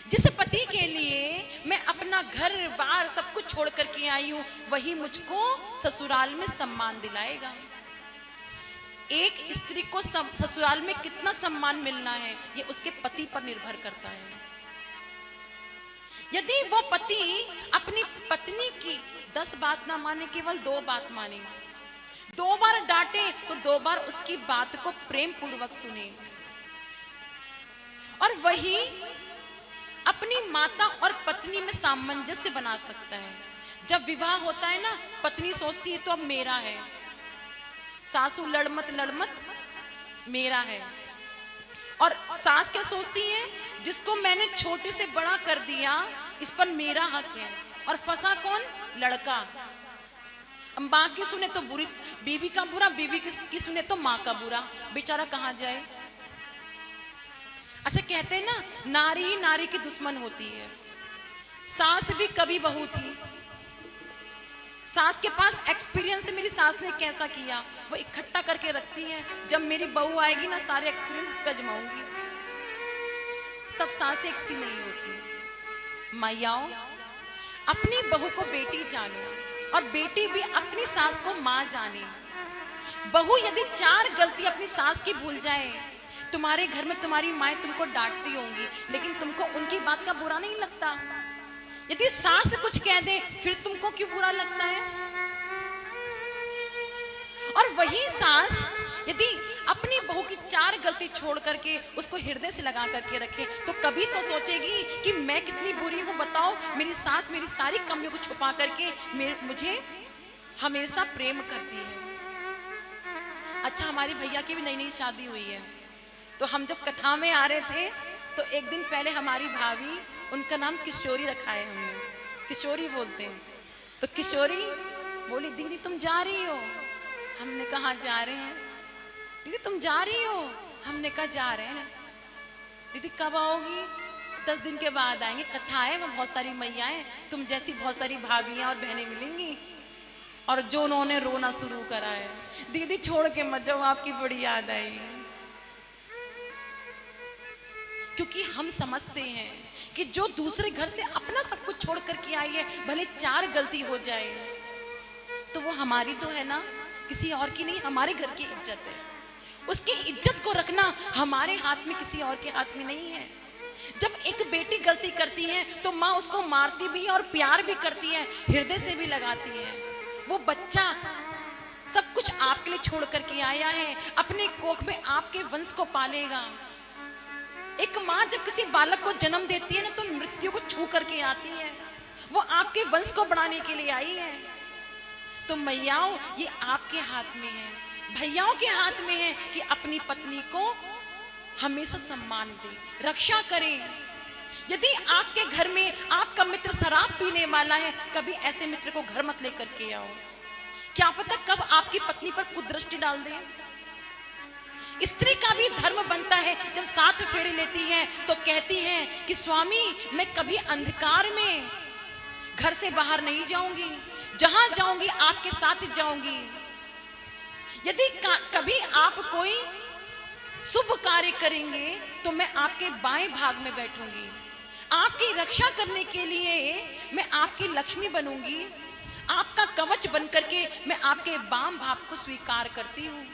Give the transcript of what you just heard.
जिस पति के लिए मैं अपना घर बार सब कुछ छोड़ करके आई हूं, वही मुझको ससुराल में सम्मान दिलाएगा। एक स्त्री को ससुराल में कितना सम्मान मिलना है, ये उसके पति पर निर्भर करता है। यदि वो पति अपनी पत्नी की 10 बात ना माने, केवल 2 बात माने, 2 बार डांटे तो 2 बार उसकी बात को प्रेम पूर्वक सुने, और वही अपनी माता और पत्नी में सामंजस्य बना सकता है। जब विवाह होता है ना, पत्नी सोचती है तो अब मेरा है, सासू लड़मत लड़मत मेरा है, और सास क्या सोचती है, जिसको मैंने छोटे से बड़ा कर दिया इस पर मेरा हक है। और फंसा कौन? लड़का। माँ की सुने तो बुरी बीवी का बुरा, बीवी की सुने तो माँ का बुरा, बेचारा कहाँ जाए। अच्छा, कहते हैं ना, नारी ही नारी की दुश्मन होती है। सास भी कभी बहू थी, सास के पास एक्सपीरियंस है, मेरी सास ने कैसा किया वो इकट्ठा करके रखती है। जब मेरी बहू आएगी ना, सारे एक्सपीरियंस इस पे आजमाऊंगी। सब सासें एक सी नहीं होती। मैयाओं, अपनी बहू को बेटी जानो, और बेटी भी अपनी सास को माँ जाने। बहू यदि 4 गलती अपनी सास की भूल जाए, तुम्हारे घर में तुम्हारी माँ तुमको डांटती होंगी, लेकिन तुमको उनकी बात का बुरा नहीं लगता। यदि सास कुछ कह दे, फिर तुमको क्यों बुरा लगता है? और वही सास यदि अपनी बहू की 4 गलती छोड़ करके उसको हृदय से लगा करके रखे, तो कभी तो सोचेगी कि मैं कितनी बुरी हूं। बताओ, मेरी सास मेरी सारी कमियों को छुपा करके मुझे हमेशा प्रेम करती है। अच्छा, हमारी भैया की भी नई नई शादी हुई है, तो हम जब कथा में आ रहे थे तो एक दिन पहले हमारी भाभी, उनका नाम किशोरी रखा है हमने, किशोरी बोलते हैं। तो किशोरी बोली, दीदी तुम जा रही हो? हमने कहा जा रहे हैं। दीदी तुम जा रही हो? हमने कहा जा रहे हैं। दीदी कब आओगी? 10 दिन के बाद आएंगे, कथा है, वो बहुत सारी मैयाएं, तुम जैसी बहुत सारी भाभियां और बहनें मिलेंगी। और जो उन्होंने रोना शुरू करा है, दीदी छोड़ के मत जाओ, आपकी बड़ी याद आई। क्योंकि हम समझते हैं कि जो दूसरे घर से अपना सब कुछ छोड़ करके आई है, भले 4 गलती हो जाए तो वो हमारी तो है ना, किसी और की नहीं, हमारे घर की इज्जत है। उसकी इज्जत को रखना हमारे हाथ में, किसी और के हाथ में नहीं है। जब एक बेटी गलती करती है तो माँ उसको मारती भी है और प्यार भी करती है, हृदय से भी लगाती है। वो बच्चा सब कुछ आपके लिए छोड़ करके आया है, अपने कोख में आपके वंश को पालेगा। एक माँ जब किसी बालक को जन्म देती है ना, तो मृत्यु को छू करके आती है, वो आपके वंश को बढ़ाने के लिए आई है। तो मैयाओं, ये आपके हाथ में है, भैयाओं के हाथ में है कि अपनी पत्नी को हमेशा सम्मान दे, रक्षा करें। यदि आपके घर में आपका मित्र शराब पीने वाला है, कभी ऐसे मित्र को घर मत लेकर के आओ। क्या पता कब आपकी पत्नी पर कुदृष्टि डाल दे। स्त्री का भी धर्म बनता है, जब 7 फेरे लेती है तो कहती है कि स्वामी, मैं कभी अंधकार में घर से बाहर नहीं जाऊंगी, जहां जाऊंगी आपके साथ जाऊंगी। यदि कभी आप कोई शुभ कार्य करेंगे तो मैं आपके बाएं भाग में बैठूंगी, आपकी रक्षा करने के लिए मैं आपकी लक्ष्मी बनूंगी, आपका कवच बनकर के मैं आपके बाम भाग को स्वीकार करती हूँ।